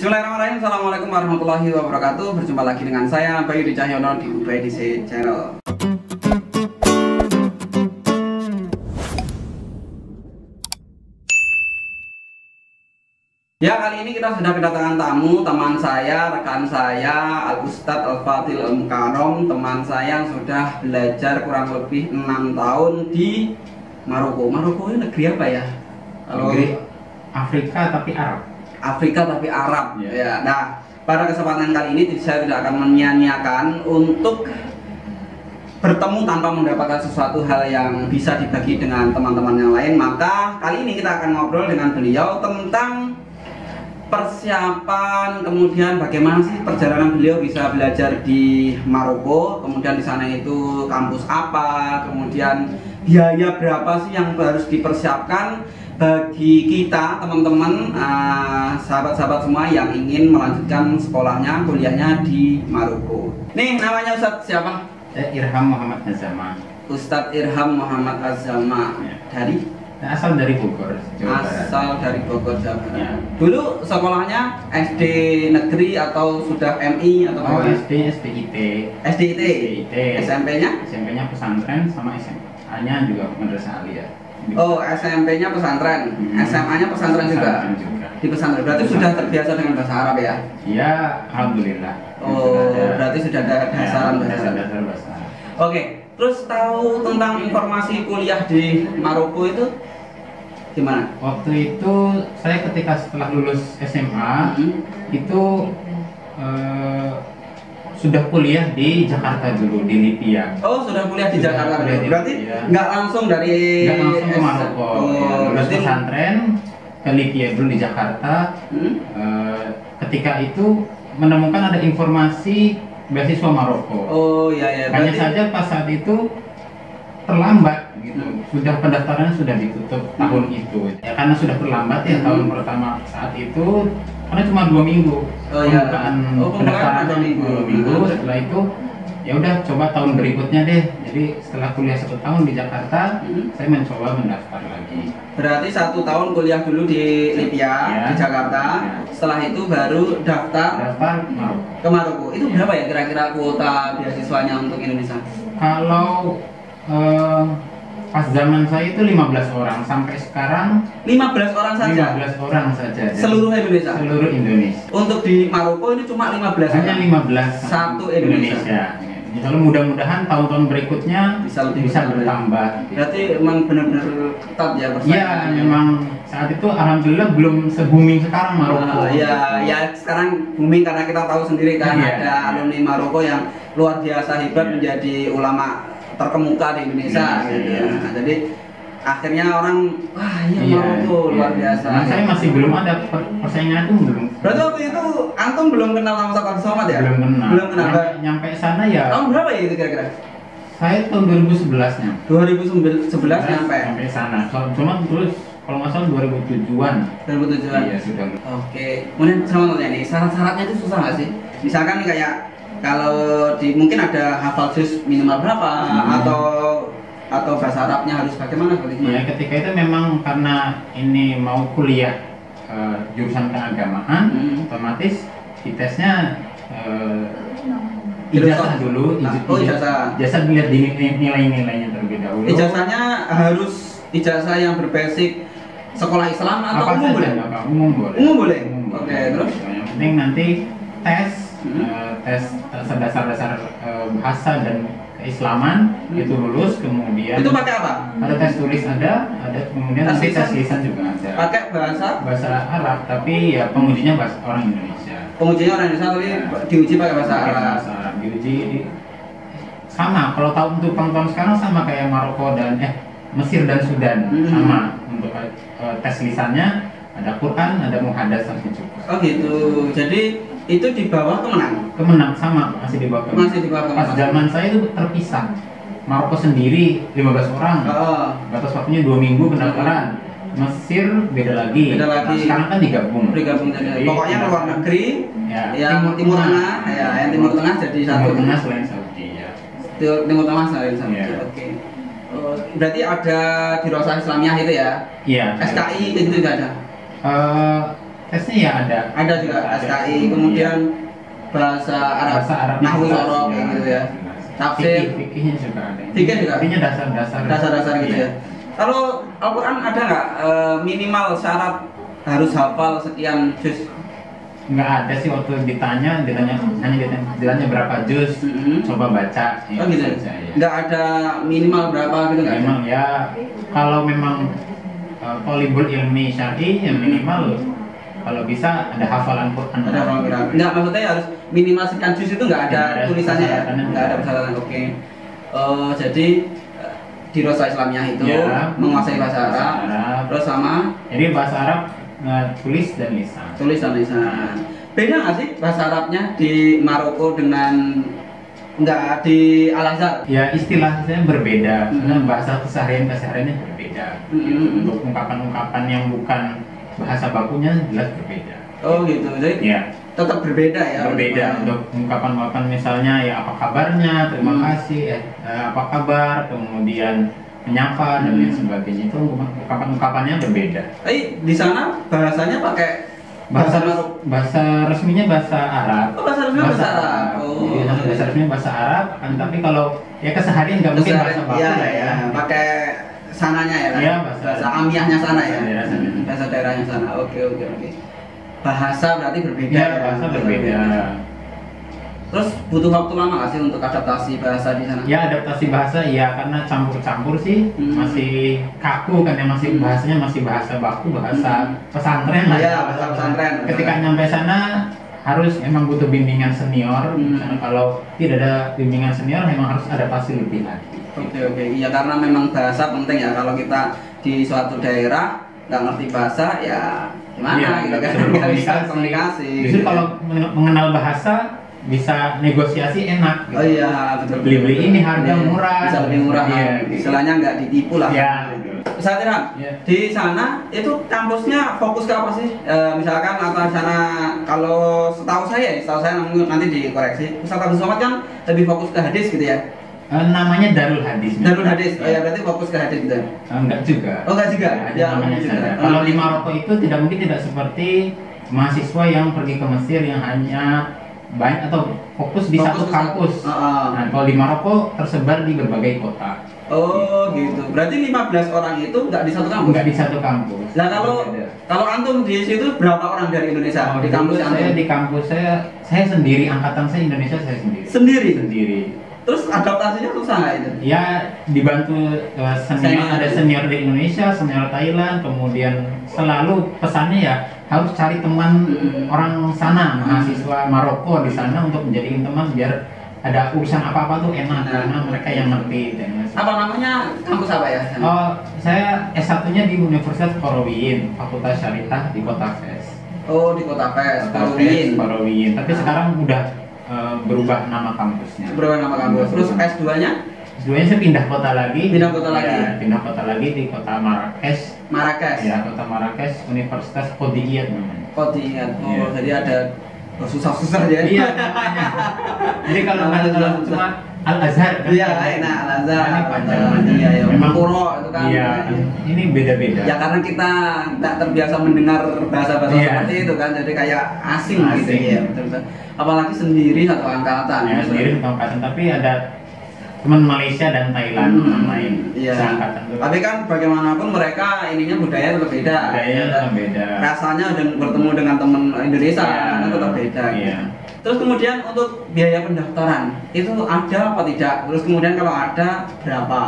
Bismillahirrahmanirrahim. Assalamualaikum warahmatullahi wabarakatuh. Berjumpa lagi dengan saya Bayu Di Cahyono di UBDC Channel. Ya, kali ini kita sudah kedatangan tamu, teman saya, rekan saya, Al-Ustadz Al-Fadil Al-Mukarram. Teman saya sudah belajar kurang lebih 6 tahun di Maroko. Maroko ini negeri apa ya? Negeri Afrika tapi Arab. Afrika tapi Arab. Ya. Ya. Nah, pada kesempatan kali ini saya tidak akan menyia-nyiakan untuk bertemu tanpa mendapatkan sesuatu hal yang bisa dibagi dengan teman-teman yang lain. Maka kali ini kita akan ngobrol dengan beliau tentang persiapan, kemudian bagaimana sih perjalanan beliau bisa belajar di Maroko, kemudian di sana itu kampus apa, kemudian biaya berapa sih yang harus dipersiapkan bagi kita teman-teman, sahabat-sahabat semua yang ingin melanjutkan sekolahnya, kuliahnya di Maroko. Nih namanya Ustadz siapa? Irham Muhammad Azama. Ustadz Irham Muhammad Azama. Ya. Asal dari Bogor, Jawa Barat. Asal dari Bogor, Jawa Barat. Ya. Dulu sekolahnya SD negeri atau sudah MI atau Oh, bagaimana? SDIT. SDIT. SMP-nya? SMP-nya pesantren sama SMA-nya juga madrasah aliyah. Oh, SMP-nya pesantren, SMA-nya pesantren juga. Di pesantren. Berarti sudah terbiasa dengan bahasa Arab ya? Iya, alhamdulillah. Oh, berarti sudah ada dasaran bahasa Arab. Dasar bahasa Arab. Oke, terus tahu tentang informasi kuliah di Maroko itu gimana? Waktu itu saya ketika setelah lulus SMA itu sudah kuliah di Jakarta dulu, di Lipia. Oh, sudah kuliah di Jakarta. Kuliah di Berarti Lipia. nggak langsung Nggak langsung ke Maroko. Oh, Lulus berarti pesantren ke Lipia dulu di Jakarta. Ketika itu menemukan ada informasi beasiswa Maroko. Oh iya ya. Hanya saja pas saat itu terlambat gitu. Sudah pendaftarannya sudah ditutup tahun itu. Ya karena sudah terlambat ya tahun pertama saat itu karena cuma 2 minggu. Oh iya. Pendaftaran ada 2 minggu. Setelah itu ya udah coba tahun berikutnya deh. Jadi setelah kuliah 1 tahun di Jakarta, saya mencoba mendaftar lagi. Berarti 1 tahun kuliah dulu di Lipia, Ya. di Jakarta. Ya. Setelah itu baru daftar Maroko. ke Maroko. Itu berapa ya kira-kira kuota beasiswanya untuk Indonesia? Kalau pas zaman saya itu 15 orang, sampai sekarang 15 orang saja. 15 orang saja. Jadi Seluruh Indonesia. seluruh Indonesia. Untuk di Maroko ini cuma 15 Hanya orang. 15 Satu Indonesia. Kalau mudah-mudahan tahun-tahun berikutnya Bisa lebih bertambah. Berarti memang benar-benar ketat ya persaingannya. Iya, memang saat itu alhamdulillah belum se-booming sekarang Maroko. Ya sekarang booming karena kita tahu sendiri kan Iya. ada alumni Maroko yang luar biasa hebat Iya. menjadi ulama terkemuka di Indonesia Iya, gitu iya. ya. Nah, jadi akhirnya orang wah iya Iya, Maroko luar iya. biasa. Nah, saya masih belum ada persaingan itu belum. Berarti waktu itu antum belum kenal sama Ustaz Abdul Somad ya? Belum kenal. Belum kenal. Nyampe sana ya. Tahun berapa ya itu kira-kira? Saya tahun 2011-nya. 2011 nyampe. Sampai sana. Cuma terus kalau nggak salah 2007-an. 2007-an. Iya, sudah. Oke, kemudian sama tanya nih, syarat-syaratnya itu susah nggak sih? Misalkan nih kayak kalau di mungkin ada hafal juz minimal berapa atau bahasa Arabnya harus bagaimana? Ya, ketika itu memang karena ini mau kuliah jurusan keagamaan, otomatis ditesnya ijazah dulu. Ijazah dilihat di nilai-nilainya terlebih dahulu. Ijazahnya harus ijazah yang berbasis sekolah Islam atau apa umum saja, boleh? umum boleh. Umum boleh. Umum boleh. Oke, terus? Yang penting nanti tes dasar-dasar bahasa dan keislaman itu lulus, kemudian Itu pakai apa? ada tes tulis ada kemudian Tes nanti lisan? tes lisan juga ada. Pakai bahasa Bahasa Arab tapi ya pengujinya bahasa orang Indonesia. pengujinya orang Indonesia tapi diuji pakai bahasa Pakai Arab. bahasa Arab diuji sama. Kalau tahu untuk tahun sekarang sama kayak Maroko dan Mesir dan Sudan sama untuk tes lisannya ada Quran, ada muhadats sama cukup. Oh gitu. Jadi itu di bawah Kemenang sama masih di bawah Kemenang. Masih di bawah Pas Kemenang. zaman saya itu terpisah. Maroko sendiri 15 orang. Oh. Batas waktunya 2 minggu pendaftaran. Mesir beda lagi. Beda lagi. Nah, sekarang kan digabung. Bergabung jadi Jadi, pokoknya luar negeri Ya, yang timur tengah ya yang timur tengah jadi satu. Timur Tengah selain Saudi ya. Timur tengah selain satu. Iya. Oke. Oh, berarti ada dirasah Islamiyah itu ya? Iya. SKI itu juga ada. tesnya ya ada. Ada juga SKI, kemudian bahasa Arab, Nahwu Sorof kayak gitu ya. Tafsir, fikihnya juga ada. Fikih juga. Fikihnya dasar-dasar gitu ya. Kalau Al-Quran ada nggak minimal syarat harus hafal sekian juz? Nggak ada sih, waktu ditanya berapa juz, coba baca. Oh gitu. Saja, ya. Nggak ada minimal berapa gitu nggak? Memang ya, kalau memang thalibul ilmi syar'i yang minimal kalau bisa ada hafalan Quran. Ada hafalan Quran. Nggak, maksudnya harus minimal sekian juz itu nggak ada tulisannya ya? Nggak ada persyaratan. Oke. Jadi di Rosa Islamiyah itu ya, menguasai bahasa Arab, terus sama. Jadi bahasa Arab tulis dan lisan. Tulis dan lisan. Beda nggak sih bahasa Arabnya di Maroko dengan nggak di Al-Azhar? Ya istilahnya berbeda, karena bahasa kesehariannya berbeda. Untuk ungkapan-ungkapan yang bukan bahasa bakunya jelas berbeda. Oh gitu, jadi ya, tetap berbeda ya? Berbeda. Untuk ungkapan-ungkapan misalnya ya apa kabarnya, terima kasih, apa kabar, kemudian menyapa dan lain sebagainya, itu ungkapan-ungkapannya berbeda. Di sana bahasanya pakai bahasa resminya bahasa Arab. Oh, bahasa resminya bahasa Arab. Oh, bahasa resminya bahasa Arab, tapi kalau ya keseharian nggak mungkin bahasa baku lah ya. Pakai sananya ya kan? Iya, bahasa amiyahnya sana ya. Bahasa daerahnya sana. Oke. Bahasa berarti berbeda. Ya, bahasa berbeda. Terus butuh waktu lama nggak sih untuk adaptasi bahasa di sana? Ya, adaptasi bahasa ya, karena campur-campur sih, masih kaku kan ya, masih bahasanya masih bahasa baku, bahasa pesantren lah. Iya, bahasa pesantren. Ketika nyampe sana harus emang butuh bimbingan senior. Misalnya kalau tidak ada bimbingan senior, memang harus adaptasi lebih lagi. Oke. Iya, karena memang bahasa penting ya. Kalau kita di suatu daerah nggak ngerti bahasa, ya gimana ya, gitu kan? Nggak bisa komunikasi. Justru kalau mengenal bahasa bisa negosiasi enak. Gitu. Oh iya, betul. Beli ini harga murah. Bisa lebih murah. Iya. Istilahnya nggak ditipu lah. Ya. Ustaz Tiram, di sana itu kampusnya fokus ke apa sih? Misalkan atau di sana, kalau setahu saya nanti dikoreksi. Ustaz Abdul Somad kan lebih fokus ke hadis gitu ya? Namanya Darul Hadis. Darul Hadis. Oh ya, berarti fokus ke hadis gitu. Enggak juga. Oh, enggak juga. Ya, namanya juga. Kalau di Maroko itu tidak seperti mahasiswa yang pergi ke Mesir yang hanya banyak atau fokus di satu kampus. Nah, kalau di Maroko tersebar di berbagai kota. Oh gitu. Berarti 15 orang itu nggak di satu kampus? Nggak di satu kampus. Nah kalau antum di situ berapa orang dari Indonesia? Di kampus saya, di kampus saya sendiri, angkatan saya Indonesia saya sendiri. Sendiri. Terus adaptasinya susah nggak itu? Ya dibantu senior, ada senior di Indonesia, senior Thailand, kemudian selalu pesannya ya harus cari teman orang sana, mahasiswa Maroko di sana untuk menjadikan teman biar ada urusan apa-apa tuh enak karena mereka yang ngerti. Apa namanya, kampus apa ya? Oh, saya S1-nya di Universitas Qarawiyyin, Fakultas Syariah di Kota Fes. Oh, di Kota Fes, Qarawiyyin. Tapi sekarang udah berubah nama kampusnya. Berubah nama kampus. Terus S2-nya? S2-nya saya pindah kota lagi. Pindah kota lagi. Ya, pindah kota lagi di kota Marrakesh. Ya, kota Marrakesh, Universitas Qodiyat namanya. Qodiyat. Oh, jadi ada susah-susah ya. Iya. Jadi kalau cuma Al-Azhar kan. Iya, nah Al-Azhar. Ini panjang. Iya, ya. Memang Kuro itu kan. Iya. Ini beda-beda. Ya karena kita tidak terbiasa mendengar bahasa-bahasa seperti itu kan, jadi kayak asing. Gitu ya. Betul-betul. Apalagi sendiri satu angkatan. Ya, sendiri satu angkatan, tapi ada teman Malaysia dan Thailand lain. Iya. Tapi kan bagaimanapun mereka ininya budaya tetap beda. Budayanya tetap beda. Rasanya dan bertemu dengan teman Indonesia tetap beda. Iya. Terus kemudian untuk biaya pendaftaran itu ada apa tidak? Terus kemudian kalau ada berapa?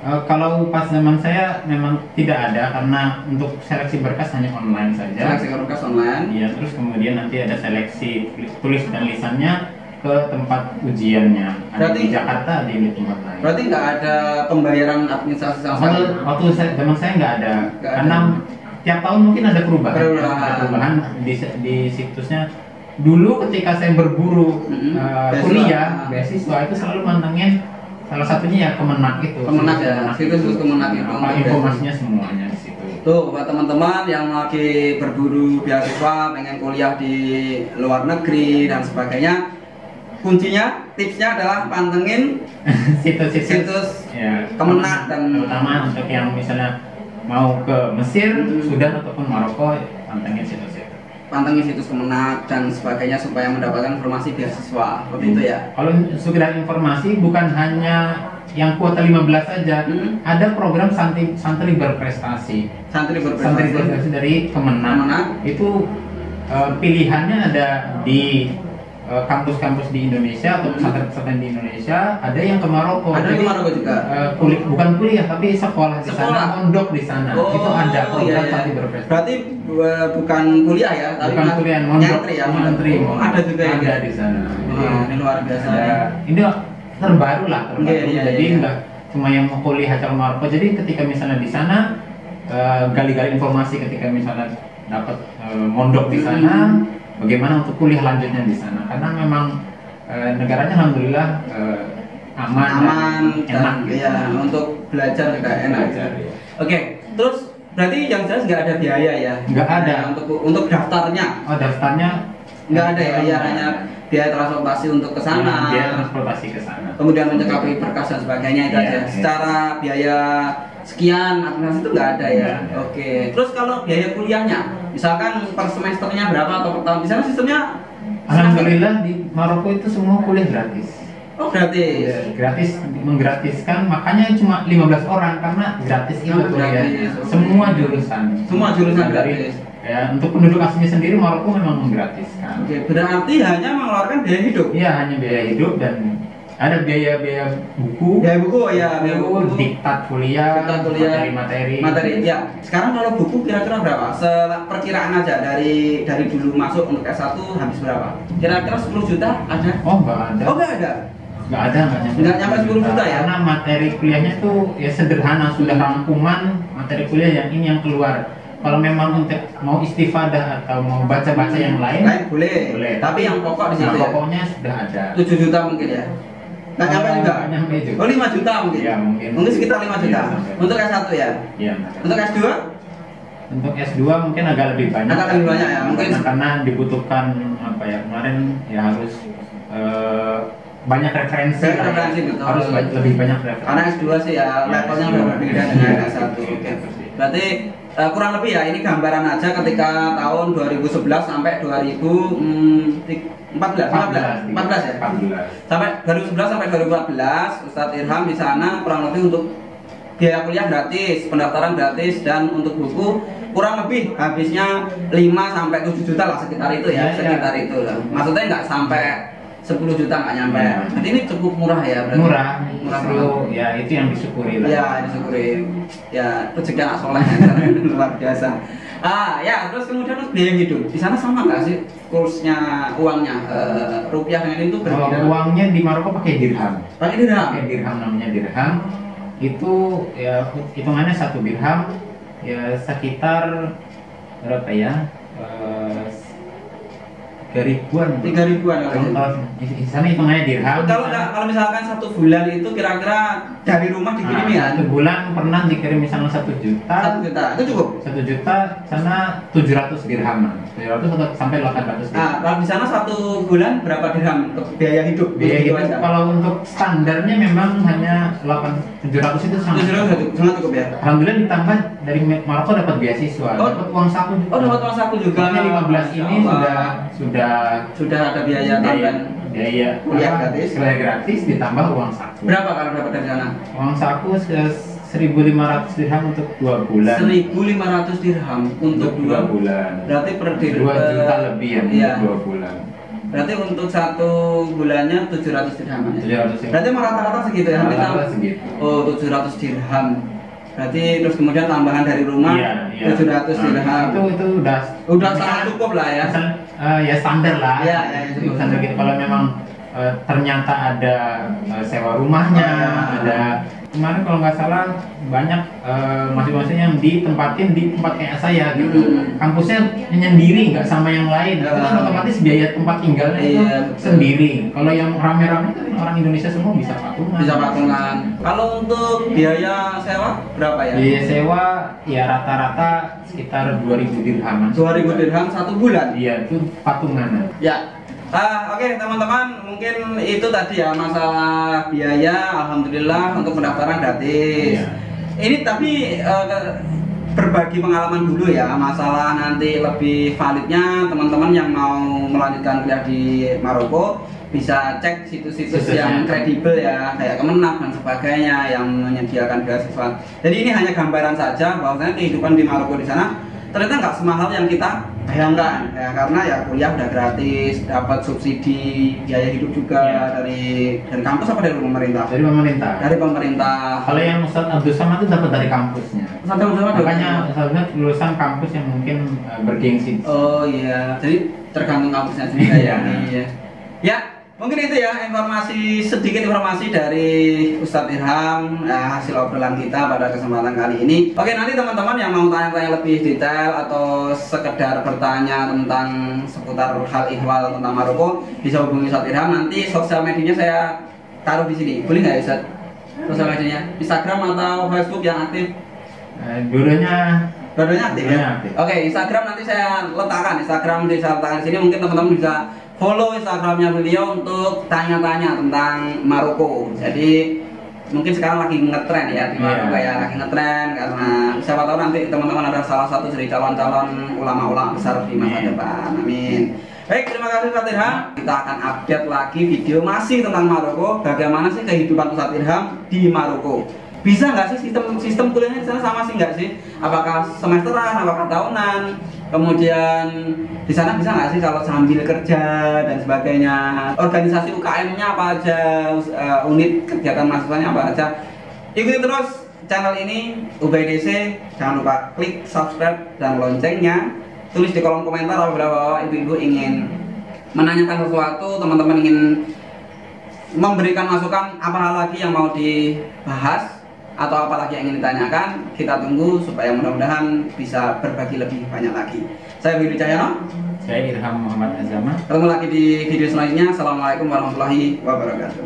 Kalau pas zaman saya memang tidak ada karena untuk seleksi berkas hanya online saja. Seleksi berkas online. Iya, terus kemudian nanti ada seleksi tulis dan lisannya ke tempat ujiannya. Ada di Jakarta, di tempat lain. Berarti nggak ada pembayaran administrasi sama sekali? Waktu zaman saya nggak ada, karena tiap tahun mungkin ada perubahan di situsnya. Dulu ketika saya berburu kuliah, beasiswa itu selalu mantengin salah satunya ya Kemenak itu. Kemenak ya, situs Kemenak itu. Informasinya semuanya di situ. Tuh buat teman-teman yang lagi berburu beasiswa, pengen kuliah di luar negeri dan sebagainya, kuncinya, tipsnya adalah pantengin situs ya, Kemenak dan terutama untuk yang misalnya mau ke Mesir, Sudan ataupun Maroko, pantengin situs-situs. pantengin situs Kemenak dan sebagainya supaya mendapatkan informasi beasiswa, seperti itu ya. Kalau sekedar informasi, bukan hanya yang kuota 15 saja, ada program santri berprestasi. Santri Santri berprestasi dari Kemenak. Itu pilihannya ada di kampus-kampus di Indonesia atau pesantren-pesantren di Indonesia, ada yang ke Maroko. Ada di Maroko juga. Bukan kuliah tapi sekolah di sana, pondok di sana. Itu ada program santri berprestasi. Berarti bukan kuliah ya, tapi bukan kuliah, nyantri ya. Nyantri. Ada juga ya. Ada di sana. Ini luar biasa. Ini terbaru lah, jadi iya. nggak cuma yang mau kuliah ke Maroko. Jadi ketika misalnya di sana gali-gali informasi, ketika misalnya dapat mondok di sana, bagaimana untuk kuliah lanjutnya di sana, karena memang negaranya alhamdulillah aman dan enak gitu. Ya, untuk belajar juga enak. Oke, terus berarti yang jelas nggak ada biaya ya? Nggak ada. Untuk daftarnya? Oh, daftarnya nggak ada ya, ya hanya biaya transportasi untuk ke sana. Biaya transportasi ke sana. Kemudian mencekapi berkas dan sebagainya itu aja. Secara biaya sekian administrasi itu nggak ada ya. Oke. Terus kalau biaya kuliahnya, misalkan per semesternya berapa atau per tahun? Di sana sistemnya? Alhamdulillah di Maroko itu semua kuliah gratis. Oh gratis. Ya, gratis, menggratiskan, makanya cuma 15 orang karena gratis itu kuliah. Semua jurusan. Semua jurusan gratis. Ya, untuk penduduk aslinya sendiri Maroko memang menggratiskan. Oke, berarti hanya mengeluarkan biaya hidup. Iya, hanya biaya hidup dan ada biaya buku. Biaya buku ya, biaya buku. Diktat kuliah, materi. Ya. Sekarang kalau buku kira-kira berapa? Perkiraan aja dari dulu masuk untuk S1 habis berapa? Kira-kira 10 juta ada? Oh, enggak ada. Oh, enggak ada. Nggak nyampe 10 juta ya? Karena materi kuliahnya tuh ya sederhana, sudah rangkuman materi kuliah yang ini yang keluar. Kalau memang untuk mau istifadah atau mau baca-baca yang lain boleh. Tapi yang pokok di situ pokoknya sudah ada. 7 juta mungkin ya? Nggak nyampe juga? Nyampe juga. Oh 5 juta mungkin? Ya, mungkin Sekitar 5 juta. Untuk S1 ya? Iya. Untuk S2? Untuk S2 mungkin agak lebih banyak. Agak lebih banyak ya? Mungkin karena dibutuhkan apa ya, kemarin ya harus banyak referensi betul. Harus lebih banyak referensi. Karena S2 sih ya levelnya udah berbeda dengan S1. Berarti kurang lebih ya ini gambaran aja ketika tahun 2011 sampai 2014 ya. Sampai 2011 sampai 2014 Ustadz Irham di sana kurang lebih untuk biaya kuliah gratis, pendaftaran gratis, dan untuk buku kurang lebih habisnya 5 sampai 7 juta lah sekitar itu ya, sekitar itu lah. Maksudnya nggak sampai 10 juta nggak nyampe. Jadi ini cukup murah ya berarti. Murah. Ya itu yang disyukuri lah. Ya disyukuri. Ya rezeki anak soleh luar biasa. Ya terus kemudian biaya hidup di sana sama nggak sih kursnya, uangnya rupiah dengan itu berbeda? Uangnya di Maroko pakai dirham. Pakai dirham. Pakai dirham, namanya dirham. Itu ya hitungannya 1 dirham ya sekitar berapa ya? 3.000-an. 3.000-an di sana hitungannya dirham. Kalau misalkan 1 bulan itu kira-kira dari rumah dikirim ya? 1 bulan pernah dikirim misalnya 1 juta. 1 juta itu cukup? 1 juta sana 700 dirham. 700 sampai 800 dirham. Kalau di sana 1 bulan berapa dirham untuk biaya hidup? Biaya hidup kalau untuk standarnya memang hanya 700 itu sangat cukup ya. Alhamdulillah ditambah dari Maroko dapat beasiswa, dapat uang saku. Dapat uang saku juga. 15 ini sudah ada biaya tambahan. Biaya gratis ditambah uang saku. Berapa kalau dapat dari sana? Uang saku 1.500 dirham untuk 2 bulan. 1.500 dirham untuk 2 bulan. Berarti per 2 juta lebih ya untuk 2 bulan. Berarti untuk 1 bulannya 700 dirham ya? 700 dirham. Berarti rata-rata segitu ya? Rata-rata segitu. Oh 700 dirham. Berarti terus kemudian tambahan dari rumah 700 dirham. Itu udah sangat cukup lah ya. Ya standar lah. Ya, standar gitu. Kalau memang ternyata ada sewa rumahnya, ada kemarin kalau nggak salah banyak mahasiswa yang ditempatin di tempat kayak saya gitu. Kampusnya menyendiri, nggak sama yang lain. Itu kan otomatis biaya tempat tinggalnya itu sendiri. Kalau yang rame-rame kan orang Indonesia semua bisa patungan. Kalau untuk biaya sewa berapa ya? Biaya sewa ya rata-rata sekitar 2.000 dirham. 2.000 dirham 1 bulan? Iya, itu patungan. Ya. Oke teman-teman, mungkin itu tadi ya masalah biaya. Alhamdulillah untuk pendaftaran gratis. Ini tapi berbagi pengalaman dulu ya, masalah nanti lebih validnya teman-teman yang mau melanjutkan kuliah di Maroko bisa cek situs-situs yang kredibel ya, kayak Kemenak dan sebagainya yang menyediakan beasiswa. Jadi ini hanya gambaran saja bahwasanya kehidupan di Maroko di sana ternyata nggak semahal yang kita bayangkan ya, karena ya kuliah udah gratis, dapat subsidi biaya hidup juga dari kampus apa dari pemerintah? Dari pemerintah. Dari pemerintah. Kalau yang Ustadz Abdul Samad itu dapat dari kampusnya. Makanya Ustadznya lulusan kampus yang mungkin bergengsi. Oh iya, jadi tergantung kampusnya juga ya. Iya. Ya, mungkin itu ya sedikit informasi dari Ustadz Irham hasil obrolan kita pada kesempatan kali ini. Oke, nanti teman-teman yang mau tanya-tanya lebih detail atau sekedar bertanya tentang seputar hal ihwal tentang Maroko bisa hubungi Ustadz Irham. Nanti sosial medianya saya taruh di sini. Boleh nggak Ustadz? Sosial medianya Instagram atau Facebook yang aktif? Dua-duanya aktif ya? Oke, Instagram nanti saya letakkan. Instagram saya letakkan di sini. Mungkin teman-teman bisa follow Instagramnya beliau untuk tanya-tanya tentang Maroko. Jadi mungkin sekarang lagi ngetren ya di Maroko ya, lagi ngetren karena siapa tahu nanti teman-teman ada salah satu dari calon-calon ulama-ulama besar di masa depan. Amin. Baik, terima kasih Ustadz Irham. Kita akan update lagi video masih tentang Maroko. Bagaimana sih kehidupan Ustadz Irham di Maroko? Bisa nggak sih sistem kuliahnya di sana sama sih nggak sih? Apakah semesteran, apakah tahunan? Kemudian di sana bisa nggak sih kalau sambil kerja dan sebagainya? Organisasi UKM-nya apa aja? Unit kegiatan mahasiswanya apa aja? Ikuti terus channel ini UBDC. Jangan lupa klik subscribe dan loncengnya. Tulis di kolom komentar apabila ibu-ibu ingin menanyakan sesuatu, teman-teman ingin memberikan masukan apa hal lagi yang mau dibahas atau apalagi yang ingin ditanyakan. Kita tunggu supaya mudah-mudahan bisa berbagi lebih banyak lagi. Saya Budi Cahyono. Saya Irham Muhammad Azama. Ketemu lagi di video selanjutnya. Assalamualaikum warahmatullahi wabarakatuh.